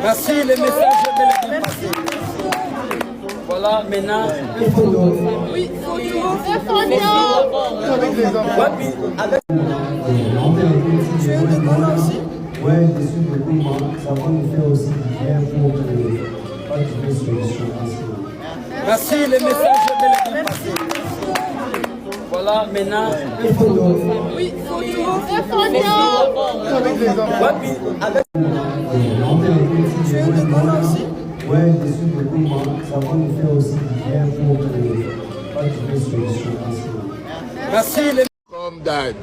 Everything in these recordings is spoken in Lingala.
Merci, les messages de la passé. Voilà, maintenant. Oui, Ouais, je suis de Gouma. Ça va nous faire aussi du bien pour pas trouver solution. Merci, les messages de la passé. Voilà, maintenant. Oui, Ouais, je suis de Gouma. Ça va nous faire aussi du bien pour pas trouver solution. Merci, les Comme dad.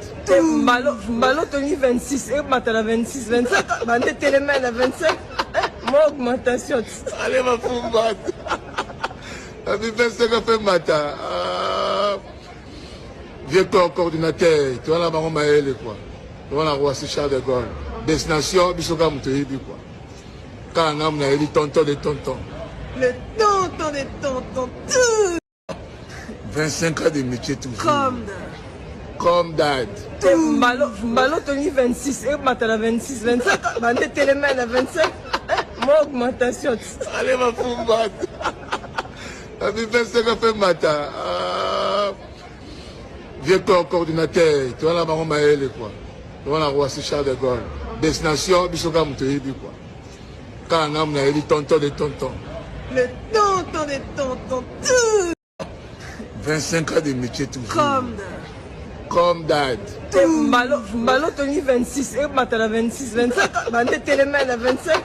Malo Tony 26, et Matala 26, 27, Bande Télémène à 25, moi augmentation. Allez, ma foumbate. La bifesse que fait matin. Vieux coordinateur, tu vois la maman Maëlle, quoi. Tu vois la roi Charles de Gaulle. Destination, Bissoka Moutoyibi, quoi. Quand on a dit tonton de tonton. Le tonton des tontons, 25 ans de métier toujours. comme Comme dad. Malo Tony 26, et Matala 26, 27, Bande Télémène à 25, moi augmentation. Allez, ma foumbate. La bifesse que fait matin. Vieux coordinateur, tu vois la maman Maëlle, quoi. Tu vois la roi Charles de Gaulle. Destination, Bissoka Moutoyibi, quoi. Quand on a dit tonton de tonton. Le tonton des tontons, 25 ans de métier toujours. Comme dad. Malo Tony 26, et Matala 26, 27, Bande Télémène à 25,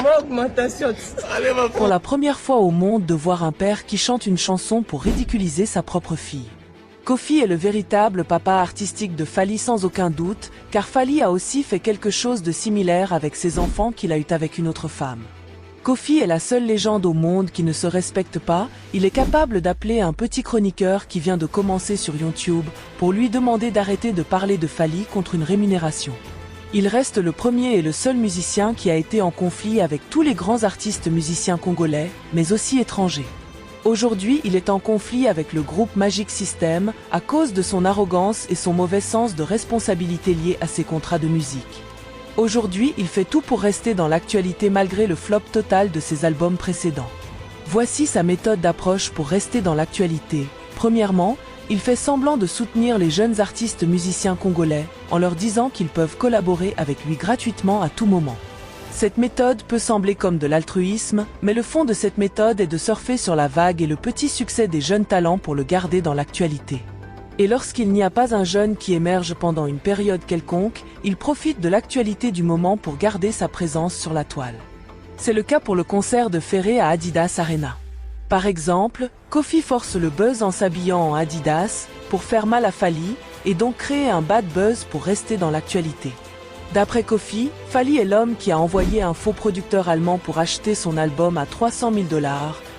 moi augmentation. Allez, ma Pour la première fois au monde de voir un père qui chante une chanson pour ridiculiser sa propre fille. Kofi est le véritable papa artistique de Fally sans aucun doute, car Fally a aussi fait quelque chose de similaire avec ses enfants qu'il a eu avec une autre femme. Kofi est la seule légende au monde qui ne se respecte pas, il est capable d'appeler un petit chroniqueur qui vient de commencer sur YouTube pour lui demander d'arrêter de parler de Fally contre une rémunération. Il reste le premier et le seul musicien qui a été en conflit avec tous les grands artistes musiciens congolais, mais aussi étrangers. Aujourd'hui, il est en conflit avec le groupe Magic System à cause de son arrogance et son mauvais sens de responsabilité lié à ses contrats de musique. Aujourd'hui, il fait tout pour rester dans l'actualité malgré le flop total de ses albums précédents. Voici sa méthode d'approche pour rester dans l'actualité. Premièrement, il fait semblant de soutenir les jeunes artistes musiciens congolais en leur disant qu'ils peuvent collaborer avec lui gratuitement à tout moment. Cette méthode peut sembler comme de l'altruisme, mais le fond de cette méthode est de surfer sur la vague et le petit succès des jeunes talents pour le garder dans l'actualité. Et lorsqu'il n'y a pas un jeune qui émerge pendant une période quelconque, il profite de l'actualité du moment pour garder sa présence sur la toile. C'est le cas pour le concert de Ferré à Adidas Arena. Par exemple, Kofi force le buzz en s'habillant en Adidas pour faire mal à Fally et donc créer un bad buzz pour rester dans l'actualité. D'après Kofi, Fally est l'homme qui a envoyé un faux producteur allemand pour acheter son album à 300 000 $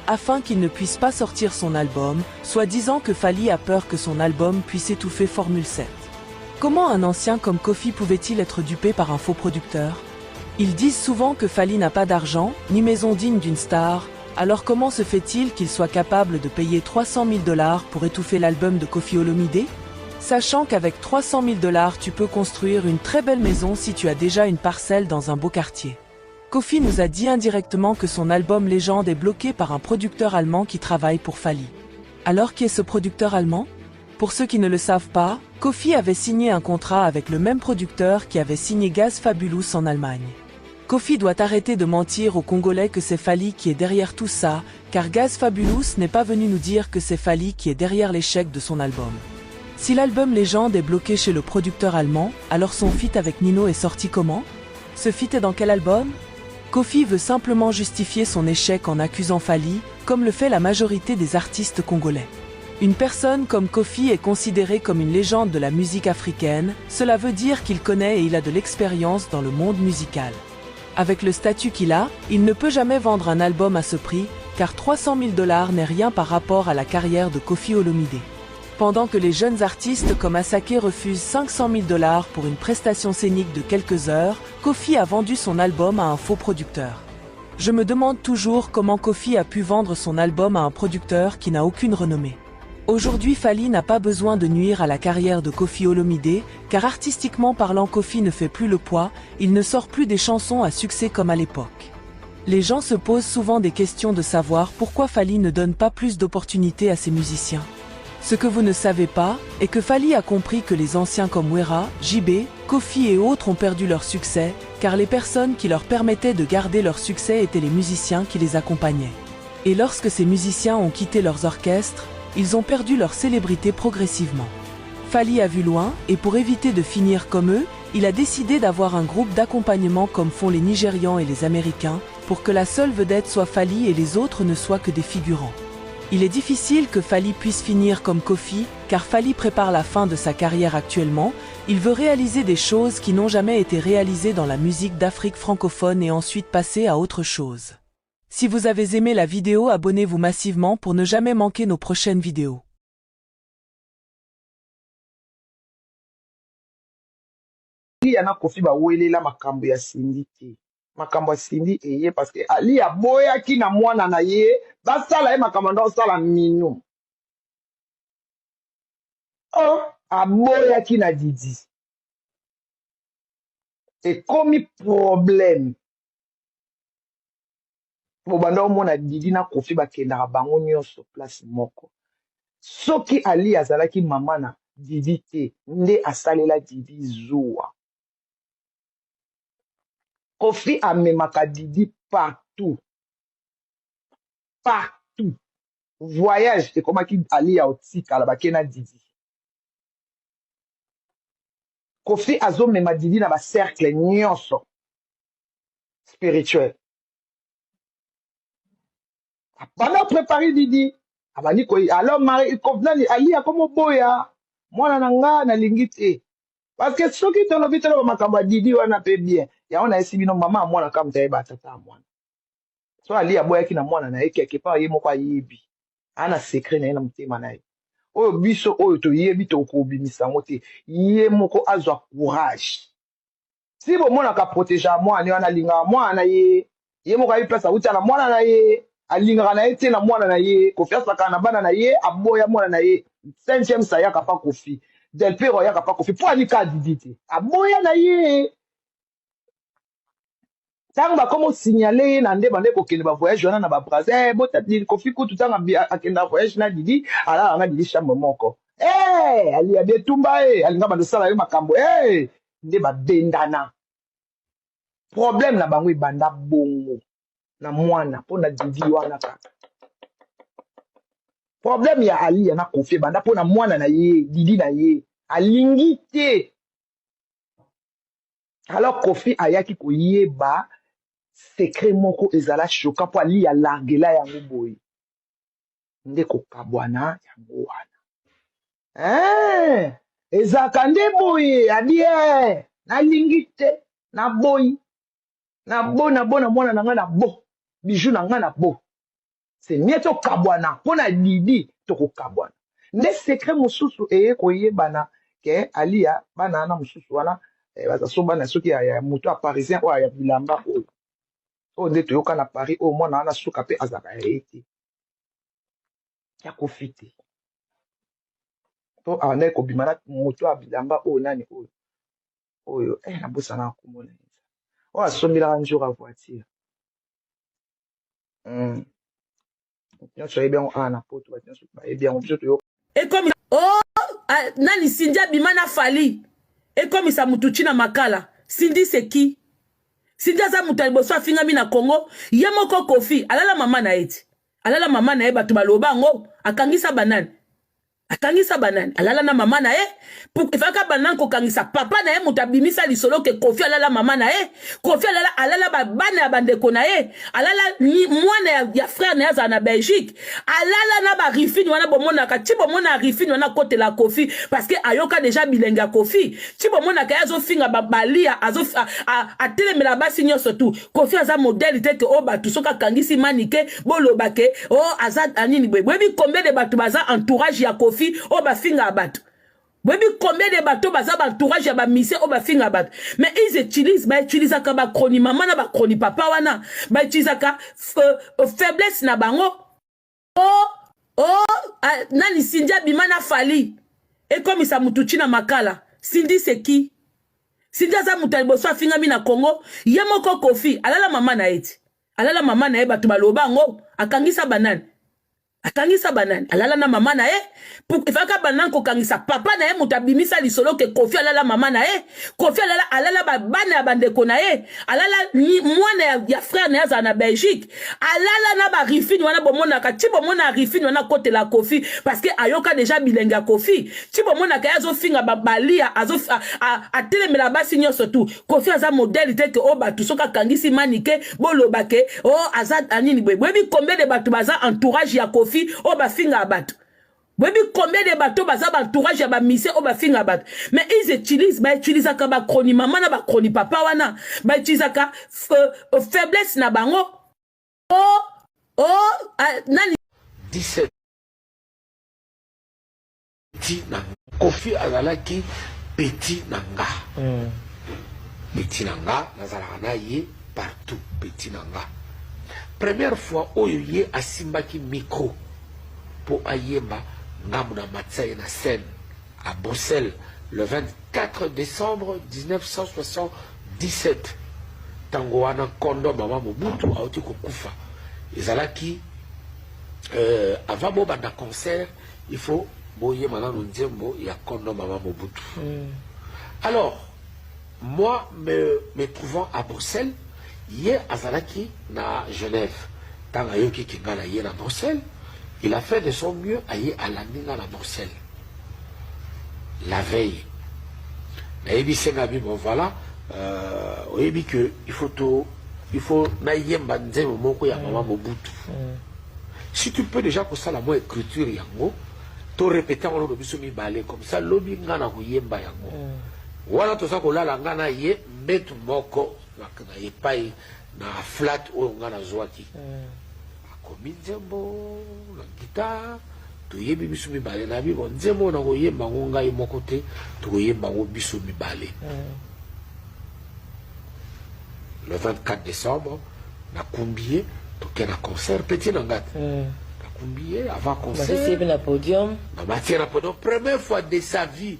afin qu'il ne puisse pas sortir son album, soit disant que Fally a peur que son album puisse étouffer Formule 7. Comment un ancien comme Kofi pouvait-il être dupé par un faux producteur? Ils disent souvent que Fally n'a pas d'argent, ni maison digne d'une star, alors comment se fait-il qu'il soit capable de payer 300 000 $ pour étouffer l'album de Koffi Olomide? Sachant qu'avec 300 000 $ tu peux construire une très belle maison si tu as déjà une parcelle dans un beau quartier. Kofi nous a dit indirectement que son album Légende est bloqué par un producteur allemand qui travaille pour Fally. Alors qui est ce producteur allemand? Pour ceux qui ne le savent pas, Kofi avait signé un contrat avec le même producteur qui avait signé Gaz Fabulous en Allemagne. Kofi doit arrêter de mentir aux Congolais que c'est Fally qui est derrière tout ça, car Gaz Fabulous n'est pas venu nous dire que c'est Fally qui est derrière l'échec de son album. Si l'album Légende est bloqué chez le producteur allemand, alors son feat avec Nino est sorti comment? Ce feat est dans quel album? Kofi veut simplement justifier son échec en accusant Fally, comme le fait la majorité des artistes congolais. Une personne comme Kofi est considérée comme une légende de la musique africaine, cela veut dire qu'il connaît et il a de l'expérience dans le monde musical. Avec le statut qu'il a, il ne peut jamais vendre un album à ce prix, car 300 000 $ n'est rien par rapport à la carrière de Koffi Olomide. Pendant que les jeunes artistes comme Asake refusent 500 000 $ pour une prestation scénique de quelques heures, Kofi a vendu son album à un faux producteur. Je me demande toujours comment Kofi a pu vendre son album à un producteur qui n'a aucune renommée. Aujourd'hui, Fally n'a pas besoin de nuire à la carrière de Koffi Olomide, car artistiquement parlant, Koffi ne fait plus le poids, il ne sort plus des chansons à succès comme à l'époque. Les gens se posent souvent des questions de savoir pourquoi Fally ne donne pas plus d'opportunités à ses musiciens. Ce que vous ne savez pas, est que Fally a compris que les anciens comme Wera, JB, Koffi et autres ont perdu leur succès, car les personnes qui leur permettaient de garder leur succès étaient les musiciens qui les accompagnaient. Et lorsque ces musiciens ont quitté leurs orchestres, ils ont perdu leur célébrité progressivement. Fally a vu loin, et pour éviter de finir comme eux, il a décidé d'avoir un groupe d'accompagnement comme font les Nigérians et les Américains, pour que la seule vedette soit Fally et les autres ne soient que des figurants. Il est difficile que Fally puisse finir comme Koffi, car Fally prépare la fin de sa carrière actuellement, il veut réaliser des choses qui n'ont jamais été réalisées dans la musique d'Afrique francophone et ensuite passer à autre chose. Si vous avez aimé la vidéo, abonnez-vous massivement pour ne jamais manquer nos prochaines vidéos. Yana Koffi ba welela makambo ya Cindy te. Makambo ya Cindy eye parce que ali ya boya ki na mwana na ye basala ye makambo ndo sala mino. Oh, aboya ki na Didi. Et komi problème. Bo banda omona Didi na Koffi ba kenda bango nyonso place moko. Soki ali azalaki mama na Didi te, nde asalela Didi zuwa. Koffi amemaka Didi partout. Partout. Voyage et comment qui ali ya otika la bakena Didi. Koffi azo mema Didi na ba cercle nyonso spirituel. Pendant préparer Didi, abani ko alors mari konvenani ali ya komo boya mwana nanga na lingite. Parce que ceux qui t'ont vite le makambo Didi wana pe bien. Ya ona esi bino mama mwana kama tayeba tata mwana. So ali ya boya ki na mwana na ye quelque part ye moko ayebi. Ana secret na ye na mutema na ye. Oyo biso oyo to yebi to ko bimisa ngote. Ye moko azwa courage. Si bo mwana ka protéger mwana wana linga mwana ye. Ye moko ayi place uta na mwana na ye. Alinga na ye te na mwana na ye. Koffi asaka na bana na ye aboya mwana na ye. 5e sayaka pa Koffi. Del Pero yaka pa Koffi. Po anika Didi te. Aboya na ye. Tanga comme signaler na nde bande ko kende ba voyage wana na ba Brazil bota Didi Koffi kutu tanga akenda voyage na Didi ala nga Didi chambre moko ali ya betumba alinga bando sala yo makambo nde ba bendana problème na bango ibanda bongo na mwana pona Didi wana ka problème ya ali ya na Koffi banda pona mwana na ye Didi na ye alingi te alors Koffi ayaki ko yeba secret moko ezala choquant po ali ya largela yango boye nde ko kabwana yango wana ezaka nde boye abie nalingi te na boy na bona mwana na nga na bo bijou na nga na bo c'est mieux to kabwana pona Didi to ko kabwana nde secret mosusu eye ko yebana ke ali ya bana na mosusu wana baza so bana soki ya moto a parisien o ya bilamba o o nde toyoka na Paris o mwana wana suka pe azaka ya ete ya Koffi te to ane ko bimana moto a bilamba o nani oyo na bosa na komona o asombila njora voiture nyonso yebi yango ana poto nyonso yebi yango biso toyoka et comme nani Cindy abimana Fally et comme ça mutuchi na makala Cindy c'est qui Cindy aza mutu liboso afingami na Congo ye moko Koffi alala mama na eti alala mama na ye bato baloba ngo akangisa banane alala na mama na ye pour efaka banane ko kangisa papa na ye mutu abimisa lisolo ke Koffi alala mama na ye Koffi alala bana ya bandeko na ye alala mwana ya frère na ya na Belgique alala na ba rifini wana bomona ka ti bomona rifini wana kote la Koffi parce que ayoka déjà bilenga Koffi ti bomona ka azo finga balia azo atelemela basi nyonso tout Koffi aza modèle te que o batu soka kangisi manike boloba ke o aza anini bwebi combien de batu baza entourage ya Koffi o ba finga batu bwebi combien de bateaux baza ba entourage ya ba mise o ba finga batu mais ils utilisent ka ba kroni mama na ba kroni papa wana ba utilisaka faiblesse na bango o oh nani Cindy bimana fali ekomisa mutuchi na makala. Cindy c'est qui? Cindy aza mutu liboso afinga mi na Congo ye moko Kofi alala mama na eti alala mama na ye batu baloba ngo akangisa banane akangisa banane alala na mama na ye ifaka banane ko kangisa papa na ye mutu abimisa lisolo ke Kofi alala mama na ye Kofi alala bana ya bandeko na ye alala mwana ya frère na ya na Belgique alala na ba rifini wana bomona ka ti bomona rifini wana kote la Kofi parce que ayoka déjà bilenga Kofi ti bomona ka yazo finga balia azo atelemela basi nyonso tu Kofi aza modèle te ke o batu soka kangisi manike boloba ke o azad anini bwebi combien de batu baza entourage ya Kofi o ba finga abatu bwebi combien de bateaux baza ba entourage ya ba mise o ba finga abatu mais ils utilisent ka ba kroni mama na ba kroni papa wana ba utilisent ka faiblesse na bango nani 17 petit na Kofi azalaki petit nanga petit nanga nazalaka na ye partout petit nanga première fois oyo ye asimbaki micro pour ayemba ngamu na matsaye na scène à Bruxelles le 24 décembre 1977 tango wana kondo mama Mobutu auti kokufa ezalaki avant bobanda concert il faut boyema na nzembo ya kondo mama Mobutu. Alors moi me trouvant à Bruxelles hier azalaki na Genève tanga yoki kingala hier à Bruxelles il a fait de son mieux à y aller à Bruxelles la veille nayebi senga bi bon voilà oyebi que il faut na yemba nzembo moko ya mama Mobutu. Si tu peux déjà pour ça la moi écriture yango to répéter on le biso mi balé comme ça lobi ngana ko yemba yango wala to sa ko lala ngana ye metu moko na yepai na flat o ngana zwaki akomi nzembo na guitare to yebi biso mi balé na bi bon nzembo na ko yemba ngonga ye moko te to ko yemba ngo biso mi balé. Le 24 décembre na Kumbié to kena concert petit nangate Kumbié avant concert na podium na podium première fois de sa vie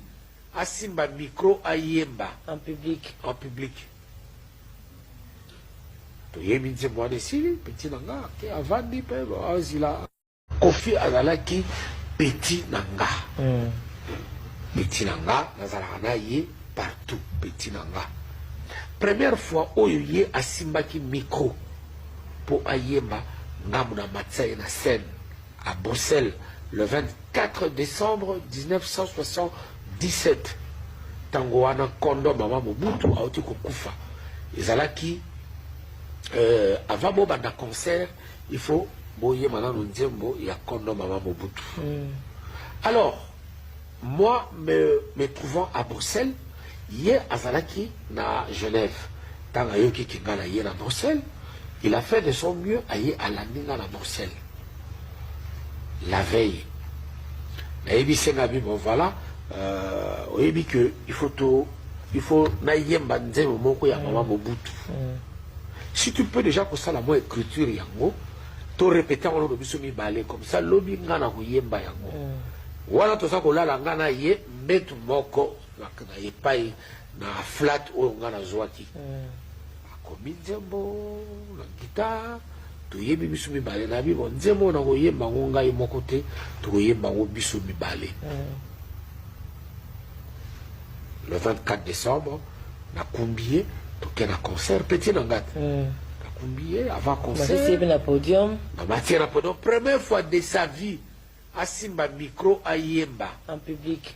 asimba micro ayemba en public to yemi nzembo wana esili petit nanga ke avandi mpe azila Kofi azalaki petit nanga nazalaka na ye partout petit nanga première fois oyo ye asimbaki micro pour ayemba ngamu na matsaye na scène à Bruxelles le 24 décembre 1977 tango wana kondo mama Mobutu auti kokufa ezalaki avant bobanda concert il faut boyema na nzembo ya kondo mama Mobutu. Alors moi me trouvant à Bruxelles hier azalaki na Genève tanga yoki kingala hier à Bruxelles il a fait de son mieux à y aller à Bruxelles la veille nayebi senga bi bon voilà oyebi que il faut na yemba nzembo moko ya mama Mobutu. Si tu peux déjà pour ça la moi écriture yango to répéter on le biso mi balé comme ça lobi ngana ko yemba yango wala to sa ko lala ngana ye metu moko na yepai na flat o ngana zwaki akomi nzembo na guitare to yebi biso mi balé na bi bon nzembo na ko yemba ngonga ye moko te to ko yemba ngo biso mi balé. Le 24 décembre na Kumbié to kena concert petit nangate na Kumbié avant concert na podium na podium première fois de sa vie asimba micro ayemba en public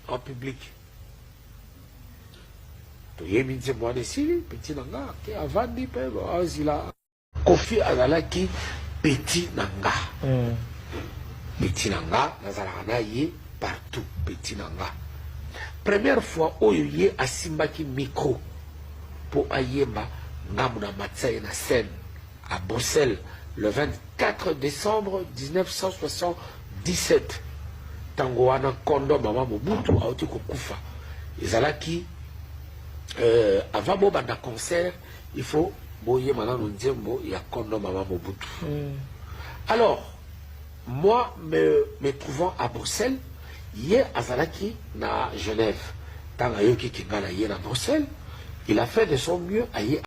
to yemi nzembo wana esili petit nanga ke avandi mpe azila Kofi azalaki petit nanga nazalaka na ye partout petit nanga première fois oyo ye asimbaki micro pour ayemba ngamu na matsaye na scène à Bruxelles le 24 décembre 1977 tango wana kondo mama Mobutu auti kokufa ezalaki avant bobanda concert il faut boyema na nzembo ya kondo mama Mobutu. Alors moi me trouvant à Bruxelles, hier azalaki na Genève. Tant ayoki kingala hier à Bruxelles, il a fait de son mieux à